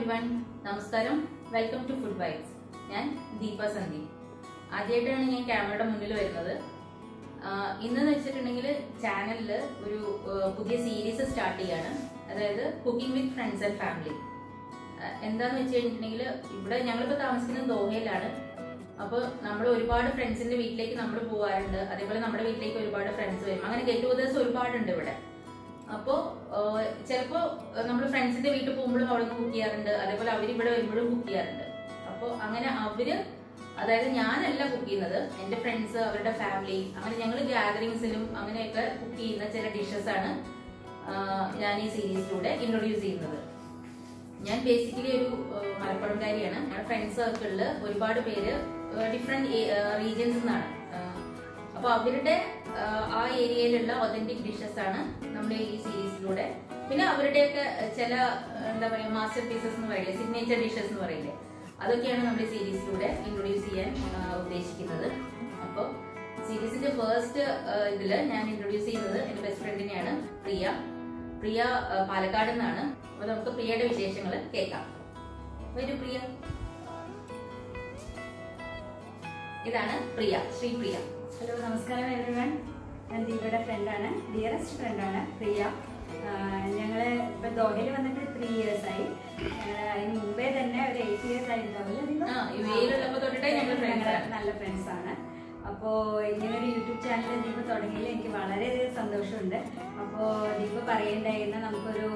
everyone. നമസ്കാരം. Welcome to food vibes. ഞാൻ ദീപ സന്ദീപ്. ആദ്യമായിട്ടാണ് ഞാൻ ക്യാമറയുടെ മുന്നിൽ വരുന്നത്. ഇന്നെന്ന് വെച്ചിട്ടുണ്ടെങ്കിൽ ചാനലിൽ ഒരു പുതിയ സീരീസ് സ്റ്റാർട്ട് ചെയ്യാണ്. അതായത് cooking with friends and family. എന്താന്ന് വെച്ച് കഴിഞ്ഞിട്ടുണ്ടെങ്കിൽ ഇവിടെ ഞങ്ങളിപ്പോൾ താമസിക്കുന്നത് ദോഹയിലാണ്. അപ്പോൾ നമ്മൾ ഒരുപാട് ഫ്രണ്ട്സിന്റെ വീട്ടിലേക്ക് നമ്മൾ പോകാറുണ്ട്. അതേപോലെ നമ്മുടെ വീട്ടിലേക്ക് ഒരുപാട് ഫ്രണ്ട്സ് വരും. അങ്ങനെ ഗെറ്റ് ടുഗദേഴ്സ് ഒരുപാടുണ്ട് ഇവിടെ. അപ്പോൾ ചിലപ്പോൾ നമ്മൾ ഫ്രണ്ട്സിന്റെ വീട്ടിൽ പോകുമ്പോഴും അവിടെ നിന്ന് കുക്ക് ചെയ്യാറുണ്ട്. അതേപോലെ അവരിവിടെ വരുമ്പോഴും കുക്ക് ചെയ്യാറുണ്ട്. അപ്പോൾ അങ്ങനെ അതായത് ഞാനല്ല കുക്ക് ചെയ്യുന്നത്, എന്റെ ഫ്രണ്ട്സ്, അവരുടെ ഫാമിലി, അങ്ങനെ ഞങ്ങൾ ഗ്യാതറിങ്സിലും അങ്ങനെയൊക്കെ കുക്ക് ചെയ്യുന്ന ചില ഡിഷസ് ആണ് ഞാൻ ഈ സീരീസിലൂടെ ഇൻട്രൊഡ്യൂസ് ചെയ്യുന്നത്. ഞാൻ ബേസിക്കലി ഒരു മലപ്പുറംകാരിയാണ്. ഞങ്ങളുടെ ഫ്രണ്ട്സ് സർക്കിളിൽ ഒരുപാട് പേര് ഡിഫറെന്റ് റീജിയൻസിൽ നിന്നാണ്. അപ്പൊ അവരുടെ ആ ഏരിയയിലുള്ള ഒതന്റിക് ഡിഷസ് ആണ് നമ്മൾ ഈ സീരീസിലൂടെ, പിന്നെ അവരുടെയൊക്കെ ചില എന്താ പറയുക മാസ്റ്റർ പീസസ് എന്ന് പറയില്ലേ, സിഗ്നേച്ചർ ഡിഷസ് എന്ന് പറയില്ലേ, അതൊക്കെയാണ് നമ്മൾ ഈ സീരീസിലൂടെ ഇൻട്രൊഡ്യൂസ് ചെയ്യാൻ ഉദ്ദേശിക്കുന്നത്. അപ്പോൾ സീരീസിന്റെ ഫസ്റ്റ് ഇതില് ഞാൻ ഇൻട്രൊഡ്യൂസ് ചെയ്യുന്നത് എന്റെ ബെസ്റ്റ് ഫ്രണ്ടിനെയാണ്, പ്രിയ പാലക്കാട് നിന്നാണ്. അപ്പൊ നമുക്ക് പ്രിയയുടെ വിശേഷങ്ങൾ കേൾക്കാം. വരൂ പ്രിയ. ഇതാണ് പ്രിയ, ശ്രീപ്രിയ. ഹലോ, നമസ്കാരം എവരിവൺ. ഞാൻ ദീപയുടെ ഫ്രണ്ടാണ്, ഡിയറസ്റ്റ് ഫ്രണ്ടാണ് പ്രിയ. ഞങ്ങള് ഇപ്പൊ ദോഹയിൽ വന്നിട്ട് 3 years ആയി. അതിന് മുമ്പേ തന്നെ ഒരു 8 years ആയിട്ടുണ്ടാവില്ല, നല്ല ഫ്രണ്ട്സ് ആണ്. അപ്പോൾ ഇങ്ങനൊരു യൂട്യൂബ് ചാനൽ ദീപ തുടങ്ങിയതിൽ എനിക്ക് വളരെയധികം സന്തോഷമുണ്ട്. അപ്പോൾ ദീപ പറയണ്ടായിരുന്ന നമുക്കൊരു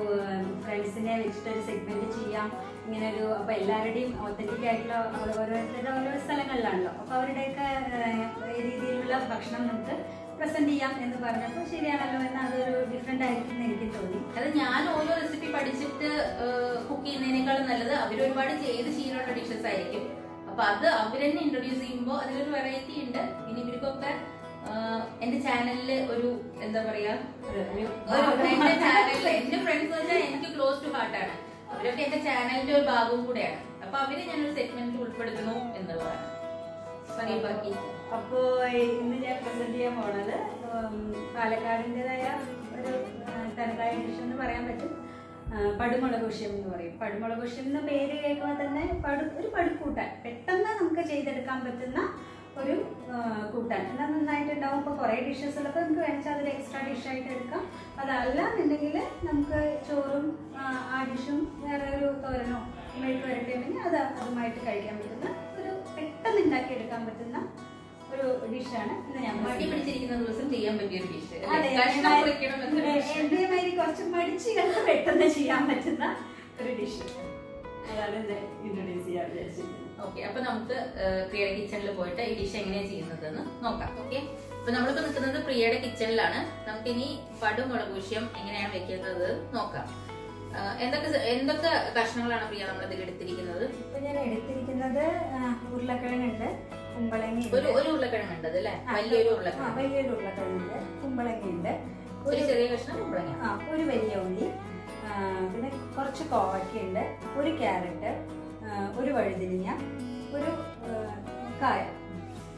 ഫ്രണ്ട്സിനെ വെച്ചിട്ടൊരു സെഗ്മെന്റ് ചെയ്യാം, ഇങ്ങനൊരു. അപ്പോൾ എല്ലാവരുടെയും ഒത്തന്റിക് ആയിട്ടുള്ള ഓരോരുത്തരുടെ ഓരോ സ്ഥലങ്ങളിലാണല്ലോ, അപ്പോൾ അവരുടെയൊക്കെ രീതിയിലുള്ള ഭക്ഷണം നമുക്ക് പ്രസന്റ് ചെയ്യാം എന്ന് പറഞ്ഞപ്പോൾ ശരിയാണല്ലോ എന്ന്, അതൊരു ഡിഫറെന്റ് ആയിരിക്കും എനിക്ക് തോന്നി. അത് ഞാൻ ഓരോ റെസിപ്പി പഠിച്ചിട്ട് കുക്ക് ചെയ്യുന്നതിനേക്കാളും നല്ലത് അവരൊരുപാട് ചെയ്ത് ശീലമുള്ള ഡിഷസ് ആയിരിക്കും. അപ്പൊ അത് അവരെന്നെ ഇൻട്രൊഡ്യൂസ് ചെയ്യുമ്പോൾ അതിലൊരു വെറൈറ്റി ഉണ്ട്. പിന്നെ ഇവർക്കൊക്കെ എന്റെ ചാനലില് ഒരു എന്താ പറയാ, എന്റെ ചാനലിൽ എന്റെ ഫ്രണ്ട്സ് വെച്ചാൽ എനിക്ക് ക്ലോസ് ടു ഹാർട്ടാണ്. അവരൊക്കെ എന്റെ ചാനലിന്റെ ഒരു ഭാഗവും കൂടെയാണ്. അപ്പൊ അവരെ ഞാനൊരു സെഗ്മെന്റ് ഉൾപ്പെടുത്തുന്നു എന്നുള്ളതാണ്. ബാക്കി അപ്പോ ഇന്ന് ഞാൻ പ്രസന്റ് ചെയ്യാൻ പോണത് പാലക്കാടിൻ്റെതായ ഒരു തനതായ ഡിഷ് എന്ന് പറയാൻ പറ്റും. പടുമുളകുശ്യം എന്ന് പറയും. പടുമുളകുശ്യം എന്ന പേര് കേൾക്കുമ്പോൾ തന്നെ ഒരു പടുക്കൂട്ടാൻ, പെട്ടെന്ന് നമുക്ക് ചെയ്തെടുക്കാൻ പറ്റുന്ന ഒരു കൂട്ടാൻ. എന്നാൽ നന്നായിട്ടുണ്ടാവും. ഇപ്പോൾ കുറേ ഡിഷസിലൊക്കെ നമുക്ക് വേണമെങ്കിൽ അതൊരു എക്സ്ട്രാ ഡിഷായിട്ട് എടുക്കാം. അതല്ല എന്നുണ്ടെങ്കിൽ നമുക്ക് ചോറും ആ ഡിഷും വേറെ ഒരു തോരനോ മെഴുക്ക് വരട്ടുണ്ടെങ്കിൽ അതുമായിട്ട് കഴിക്കാൻ പറ്റുന്ന ഒരു പെട്ടെന്ന് ഉണ്ടാക്കിയെടുക്കാൻ പറ്റുന്ന ഒരു ഡിഷാണ് ഇന്ന് ഞാൻ പിടിച്ചിരിക്കുന്ന ദിവസം ചെയ്യാൻ പറ്റിയ ഒരു ഡിഷ്. എന്റേമാതിരി കുറച്ച് മടിച്ചുകൾക്ക് പെട്ടെന്ന് ചെയ്യാൻ പറ്റുന്ന ഒരു ഡിഷ്. അതാണ് ഇന്ന് ഇൻട്രൊഡ്യൂസ് ചെയ്യാൻ വിചാരിച്ചിരിക്കുന്നത്. ഓക്കെ, അപ്പൊ നമുക്ക് പ്രിയയുടെ കിച്ചണിൽ പോയിട്ട് ഈ ഡിഷ് എങ്ങനെയാണ് ചെയ്യുന്നതെന്ന് നോക്കാം. ഓക്കെ, അപ്പൊ നമ്മളിപ്പോ നിൽക്കുന്നത് പ്രിയയുടെ കിച്ചണിലാണ്. നമുക്കിനി പടുമുളകുശ്യം എങ്ങനെയാണ് വെക്കുന്നത് നോക്കാം. എന്തൊക്കെ കഷ്ണങ്ങളാണ് പ്രിയ നമ്മൾ ഇതിൽ എടുത്തിരിക്കുന്നത്? ഇപ്പൊ ഞാൻ എടുത്തിരിക്കുന്നത് ഉരുളക്കിഴങ്ങുണ്ട്, കുമ്പളങ്ങ, ഒരു ഉരുളക്കിഴങ്ങുണ്ട് അല്ലേ, വലിയൊരു ഉരുളക്കിഴങ്ങുണ്ട്, കുമ്പളങ്ങയുണ്ട്, ഒരു ചെറിയ കഷ്ണം കുമ്പളങ്ങ, ഒരു വലിയ ഉള്ളി, പിന്നെ കുറച്ച് കോവയ്ക്കുണ്ട്, ഒരു ക്യാരറ്റ്, ഒരു വഴുതിരിങ്ങ, ഒരു കായ.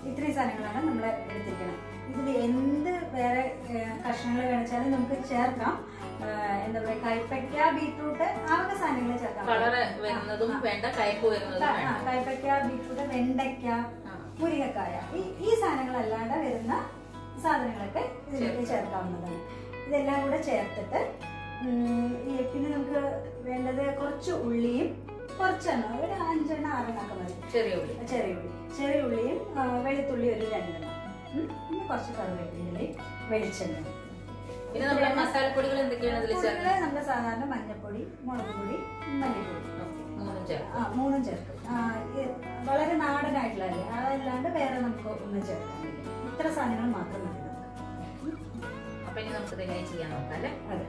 ഇത്രയും സാധനങ്ങളാണ് നമ്മൾ എടുത്തിരിക്കുന്നത്. ഇതിൽ എന്ത് വേറെ കഷ്ണങ്ങൾ വേണിച്ചാലും നമുക്ക് ചേർക്കാം. എന്താ പറയുക, കൈപ്പയ്ക്ക, ബീട്രൂട്ട്, ആ വക സാധനങ്ങൾ ചേർക്കാം. കൈപ്പയ്ക്ക, ബീട്രൂട്ട്, വെണ്ടയ്ക്ക, മുരിങ്ങക്കായ, ഈ സാധനങ്ങളല്ലാണ്ട് വരുന്ന സാധനങ്ങളൊക്കെ ഇതിലേക്ക് ചേർക്കാവുന്നതാണ്. ഇതെല്ലാം കൂടെ ചേർത്തിട്ട് പിന്നെ നമുക്ക് വേണ്ടത് കുറച്ച് ഉള്ളിയും, കുറച്ചെണ്ണം, ഒരു 5 എണ്ണം 6 എണ്ണമൊക്കെ മതി. ചെറിയ ഉള്ളിയും വെളുത്തുള്ളി ഒരു 2 എണ്ണം, പിന്നെ കുറച്ച് കറിവേപ്പിലയും വെളിച്ചെണ്ണ. പിന്നെ നമ്മുടെ മസാലപ്പൊടികൾ എന്തൊക്കെയാണ്? നമ്മുടെ സാധാരണ മഞ്ഞൾപ്പൊടി, മുളക് പൊടി, മല്ലിപ്പൊടി, 3 ചേർക്കും. വളരെ നാടനായിട്ടുള്ളതല്ലേ, അതല്ലാണ്ട് വേറെ നമുക്ക് ഒന്നും ചേർക്കാൻ പറ്റില്ല. ഇത്ര സാധനങ്ങൾ മാത്രം മതി നമുക്ക്. അപ്പൊ ഇനി നമുക്ക് എങ്ങനെ ചെയ്യാൻ നോക്കാം അല്ലേ? അതെ.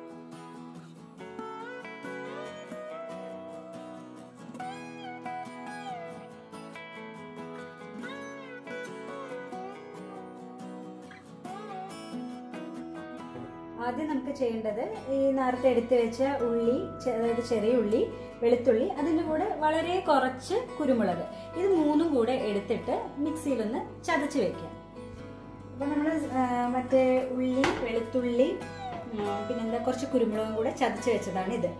ആദ്യം നമുക്ക് ചെയ്യേണ്ടത് ഈ നേരത്തെ എടുത്തു വെച്ച ഉള്ളി, അതായത് ചെറിയ ഉള്ളി, വെളുത്തുള്ളി, അതിൻ്റെ കൂടെ വളരെ കുറച്ച് കുരുമുളക്, ഇത് 3ഉം കൂടെ എടുത്തിട്ട് മിക്സിയിലൊന്ന് ചതച്ച് വെക്കാം. അപ്പോൾ നമ്മൾ മറ്റേ ഉള്ളി, വെളുത്തുള്ളി, പിന്നെന്താ കുറച്ച് കുരുമുളകും കൂടെ ചതച്ച് വെച്ചതാണ് ഇത്.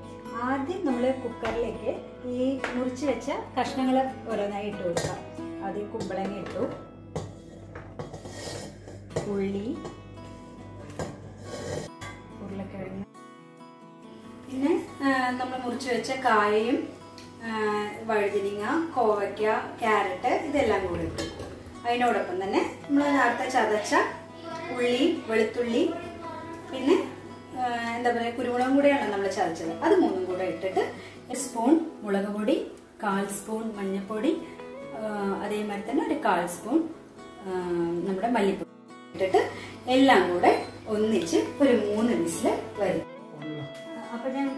ആദ്യം നമ്മൾ കുക്കറിലേക്ക് ഈ മുറിച്ച് വെച്ച കഷ്ണങ്ങൾ ഓരോന്നായി ഇട്ട് കൊടുക്കാം. ആദ്യം കുമ്പളങ്ങ ഇട്ടു, ഉള്ളി, ഉരുളക്കിഴങ്ങ്, പിന്നെ നമ്മൾ മുറിച്ച് വെച്ച കായയും വഴുതനങ്ങ, കോവയ്ക്ക, ക്യാരറ്റ് ഇതെല്ലാം കൂടി ഇട്ടു. അതിനോടൊപ്പം തന്നെ നമ്മൾ നേരത്തെ ചതച്ച ഉള്ളി, വെളുത്തുള്ളി, പിന്നെ എന്താ പറയുക കുരുമുളകും കൂടെയാണ് നമ്മൾ ചതച്ചത്, അത് 3 കൂടെ ഇട്ടിട്ട് 1 സ്പൂൺ മുളക് പൊടി, 1/4 സ്പൂൺ മഞ്ഞൾപ്പൊടി, അതേമാതിരി തന്നെ ഒരു 1/4 സ്പൂൺ നമ്മുടെ മല്ലിപ്പൊടി ഇട്ടിട്ട് എല്ലാം കൂടെ ഒന്നിച്ച് ഒരു 3 വിസിൽ വരും. അപ്പൊ ഞാൻ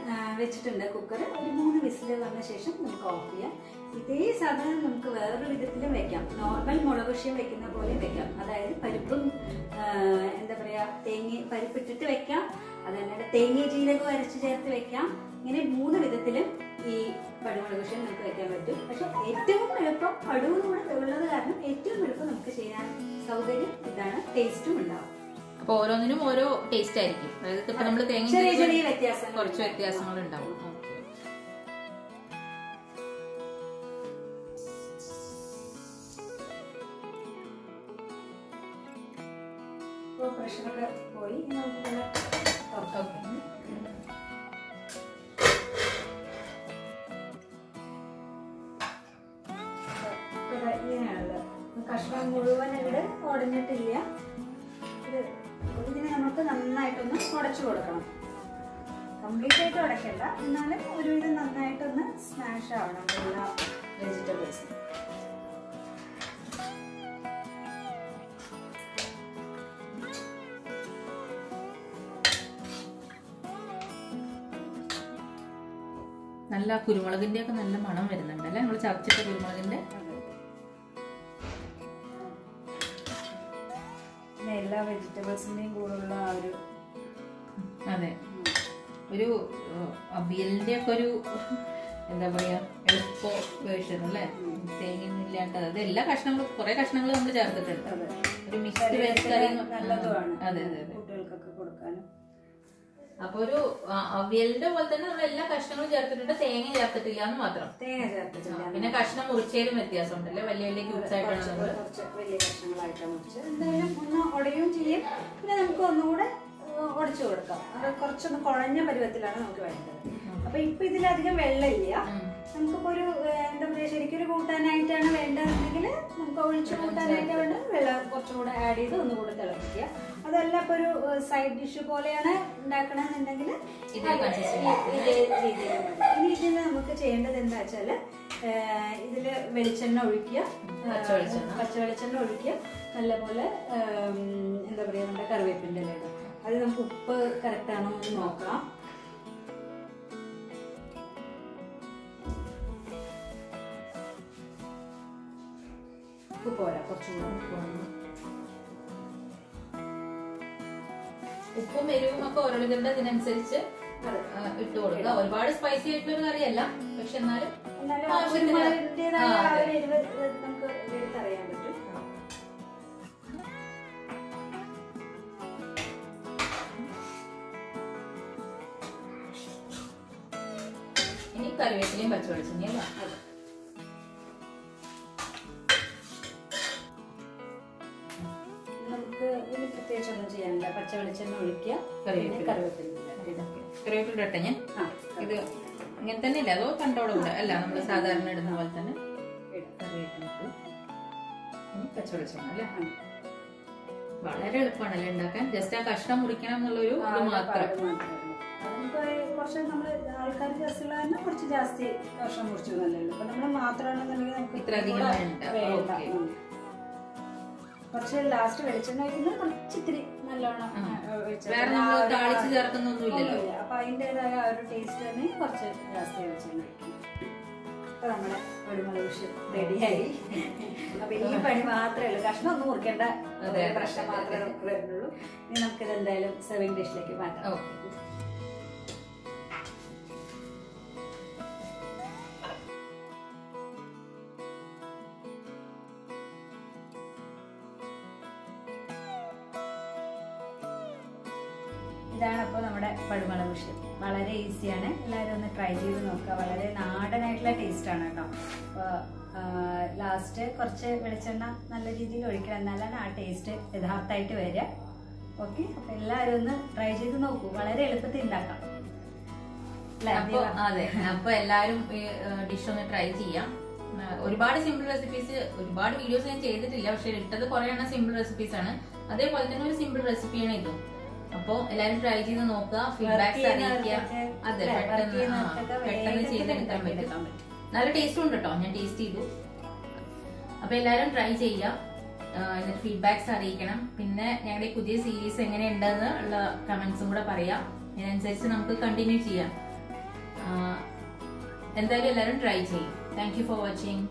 വെച്ചിട്ടുണ്ട് കുക്കർ. ഒരു 3 വിസിൽ വന്ന ശേഷം നമുക്ക് ഓഫ് ചെയ്യാം. ഇതേ സാധനം നമുക്ക് വേറൊരു വിധത്തിലും വെക്കാം. നോർമൽ മുളക് കൃഷിയും വെക്കുന്ന പോലെ വെക്കാം. അതായത് പരിപ്പും എന്താ പറയാ പരിപ്പിട്ടിട്ട് വെക്കാം, അതല്ലാണ്ട് തേങ്ങ ജീരകം അരച്ച് ചേർത്ത് വെക്കാം. ഇങ്ങനെ 3 വിധത്തിലും ഈ പടുമുളക് കൃഷി നമുക്ക് വെക്കാൻ പറ്റും. പക്ഷെ ഏറ്റവും എളുപ്പം പടുകൂടെ ഉള്ളത് കാരണം ഏറ്റവും എളുപ്പം നമുക്ക് ചെയ്യാൻ സൗകര്യം ഇതാണ്. ടേസ്റ്റും ഉണ്ടാവും. അപ്പൊ ഓരോന്നിനും ഓരോ ടേസ്റ്റ് ആയിരിക്കും. അതായത് ഇപ്പൊ നമ്മള് തേങ്ങ കുറച്ച് വ്യത്യാസങ്ങൾ ഉണ്ടാവും. പ്രഷറൊക്കെ പോയി ഇങ്ങനെയാണല്ലോ. കഷ്ണം മുഴുവൻ ഇവിടെ ഉടഞ്ഞിട്ടില്ല. ഇതിനെ നമുക്ക് നന്നായിട്ടൊന്ന് ഉടച്ചു കൊടുക്കണം. കംപ്ലീറ്റ് ആയിട്ട് ഉടയ്ക്കണ്ട, എന്നാലും ഒരുവിധം നന്നായിട്ടൊന്ന് സ്മാഷ് ആവണം എല്ലാ വെജിറ്റബിൾസും. നല്ല കുരുമുളകിന്റെ ഒക്കെ നല്ല മണം വരുന്നുണ്ട് അല്ലെ, നമ്മൾ ചതച്ചിട്ട കുരുമുളകിന്റെ. എല്ലാ വെജിറ്റബിൾസിന്റെയും കൂടെയുള്ള ആ ഒരു അതെ ഒരു അവിയലിന്റെ ഒക്കെ ഒരു എന്താ പറയാ എളുപ്പ വേർഷൻ അല്ലെ, തേങ്ങയൊന്നും ഇല്ലാണ്ട്. അത് എല്ലാ കഷ്ണങ്ങളും കുറെ കഷ്ണങ്ങൾ നമ്മൾ ചേർത്തിട്ടുണ്ട്. ഒരു മിക്സ്ഡ് വെജ് കറി നല്ലതുമാണ്. അതെ അതെ അതെ, കുട്ടികൾക്കൊക്കെ കൊടുക്കാനും. അപ്പൊ ഒരു അവിയലിന്റെ പോലെ തന്നെ നമ്മൾ എല്ലാ കഷ്ണങ്ങളും ചേർത്തിട്ടുണ്ട്, തേങ്ങ ചേർത്തിട്ടില്ല എന്ന് മാത്രം. തേങ്ങ ചേർത്തിട്ടില്ല. പിന്നെ കഷ്ണം മുറിച്ചതിലും വ്യത്യാസം ഉണ്ടല്ലേ, വലിയ വലിയ ക്യൂബ്സ് ആയിട്ടാണ് നമ്മൾ വലിയ കഷ്ണങ്ങളായിട്ടാണ് മുറിച്ച്. എന്തായാലും ഒന്ന് ഉടയും ചെയ്യും. പിന്നെ നമുക്ക് ഒന്നുകൂടെ ഉടച്ചു കൊടുക്കാം. അത് കുറച്ചൊന്ന് കുഴഞ്ഞ പരുവത്തിലാണ് നമുക്ക് വേണ്ടത്. അപ്പൊ ഇപ്പൊ ഇതിലധികം വെള്ളമില്ല. നമുക്കിപ്പോ ഒരു എന്താ പറയാ ശരിക്കും ഒരു കൂട്ടാനായിട്ടാണ് വേണ്ടതെങ്കിൽ നമുക്ക് ഒഴിച്ചു കൂട്ടാനായിട്ട് വേണ്ട വെള്ളം കുറച്ചുകൂടെ ആഡ് ചെയ്ത് ഒന്നുകൂടെ തിളപ്പിക്കുക. അതല്ല ഇപ്പൊ ഒരു സൈഡ് ഡിഷ് പോലെയാണ് ഉണ്ടാക്കണമെന്നുണ്ടെങ്കിൽ ഇതേ രീതിയിൽ മതി. ഇനി ഇതിൽ നമുക്ക് ചെയ്യേണ്ടത് എന്താ വെച്ചാല് ഇതില് വെളിച്ചെണ്ണ ഒഴിക്കുക, പച്ച വെളിച്ചെണ്ണ ഒഴിക്കുക, നല്ലപോലെ എന്താ പറയാ നമ്മുടെ കറിവേപ്പിൻ്റെ ഇല. അത് നമുക്ക് ഉപ്പ് കറക്റ്റ് ആണോ എന്ന് നോക്കാം. ഉപ്പ് പോരാ, കുറച്ചുകൂടെ ഉപ്പ് വേണം. ഉപ്പും എരിവും ഒക്കെ ഓരോരുത്തരുടെ ഇതിനനുസരിച്ച് ഇട്ട് കൊടുക്കുക. ഒരുപാട് സ്പൈസി ആയിട്ടുള്ള ഒരു കറിയല്ല, പക്ഷെ എന്നാലും നമുക്ക് എടുത്തറിയാൻ പറ്റും. ഇനി കറിവേപ്പിലയും പച്ചവെളിച്ചെണ്ണയും നമുക്ക് ഇനി പ്രത്യേകിച്ചൊന്നും ചെയ്യാനില്ല. പച്ച വെളിച്ചെണ്ണ ഒഴിക്കുക, കറിവേപ്പില ഇട്ടെ ഞാൻ. ഇത് ഇങ്ങനെ തന്നെ ഇല്ല, അതോ കണ്ടോടെ കൂടെ അല്ല, നമ്മൾ സാധാരണ ഇടുന്ന പോലെ തന്നെ കറിവേപ്പില പച്ചവെളിച്ചെണ്ണ അല്ലേ. വളരെ എളുപ്പമാണല്ലേ ഉണ്ടാക്കാൻ. ജസ്റ്റ് ആ കഷ്ണം മുറിക്കണം എന്നുള്ളൊരു ഇത് മാത്രം. കുറച്ച് നമ്മള് ആൾക്കാർ ജാസ്തിയുള്ള തന്നെ കുറച്ച് ജാസ്തി കഷ്ണം മുറിച്ചു നല്ലല്ലോ. അപ്പൊ നമ്മള് മാത്രമാണെന്നുണ്ടെങ്കിൽ നമുക്ക് ഇത്ര അധികം വേണ്ട. കുറച്ച് ലാസ്റ്റ് വെളിച്ചെണ്ണ ഒഴിക്കുന്നത് കുറച്ച് ഇത്തിരി നല്ലോണം താളിച്ച് ചേർക്കുന്നൊന്നുമില്ലല്ലോ. അപ്പൊ അതിൻ്റെതായ ആ ഒരു ടേസ്റ്റ് തന്നെ കുറച്ച് ജാസ്തി വെളിച്ചെണ്ണ ഒഴിക്കണം. അപ്പൊ നമ്മുടെ പടുമുളക് കൃഷി റെഡിയായി. അപ്പൊ ഈ പണി മാത്രമേ ഉള്ളൂ, കഷ്ണം ഒന്നും മുറിക്കേണ്ട പ്രശ്നം മാത്രമേ നമുക്ക് വരുന്നുള്ളൂ. ഇനി നമുക്കിത് എന്തായാലും സെർവിങ് ഡിഷിലേക്ക് മാറ്റാം. ഇതാണ് അപ്പോൾ നമ്മുടെ പടുമുളക് കുഷ്യം. വളരെ ഈസിയാണ്, എല്ലാവരും ഒന്ന് ട്രൈ ചെയ്ത് നോക്കുക. വളരെ നാടനായിട്ടുള്ള ടേസ്റ്റാണ് കേട്ടോ. അപ്പോൾ ലാസ്റ്റ് കുറച്ച് വെളിച്ചെണ്ണ നല്ല രീതിയിൽ ഒഴിക്കണം, എന്നാലാണ് ആ ടേസ്റ്റ് യഥാർത്ഥമായിട്ട് വരിക. ഓക്കെ, അപ്പോൾ എല്ലാവരും ഒന്ന് ട്രൈ ചെയ്ത് നോക്കൂ. വളരെ എളുപ്പത്തിൽ ഉണ്ടാക്കാം. അതെ, അപ്പൊ എല്ലാരും ഡിഷ് ഒന്ന് ട്രൈ ചെയ്യാം. ഒരുപാട് സിമ്പിൾ റെസിപ്പീസ്, ഒരുപാട് വീഡിയോസ് ഞാൻ ചെയ്തിട്ടില്ല, പക്ഷെ ഇട്ടത് കുറെ എണ്ണം സിമ്പിൾ റെസിപ്പീസ് ആണ്. അതേപോലെ തന്നെ ഒരു സിമ്പിൾ റെസിപ്പിയാണ് ഇതും. അപ്പൊ എല്ലാരും ട്രൈ ചെയ്ത് നോക്കുക, ഫീഡ്ബാക്സ് അറിയിക്കുക. അതെ, പെട്ടെന്ന് ചെയ്തെടുക്കാൻ പറ്റും. നല്ല ടേസ്റ്റും ഉണ്ട് കേട്ടോ, ഞാൻ ടേസ്റ്റ് ചെയ്തു. അപ്പൊ എല്ലാരും ട്രൈ ചെയ്യാം, എന്നിട്ട് ഫീഡ്ബാക്സ് അറിയിക്കണം. പിന്നെ ഞങ്ങളുടെ പുതിയ സീരീസ് എങ്ങനെയുണ്ടെന്ന് ഉള്ള കമന്റ്സും കൂടെ പറയാം. അതിനനുസരിച്ച് നമുക്ക് കണ്ടിന്യൂ ചെയ്യാം. എന്തായാലും എല്ലാവരും ട്രൈ ചെയ്യും. Thank you for watching.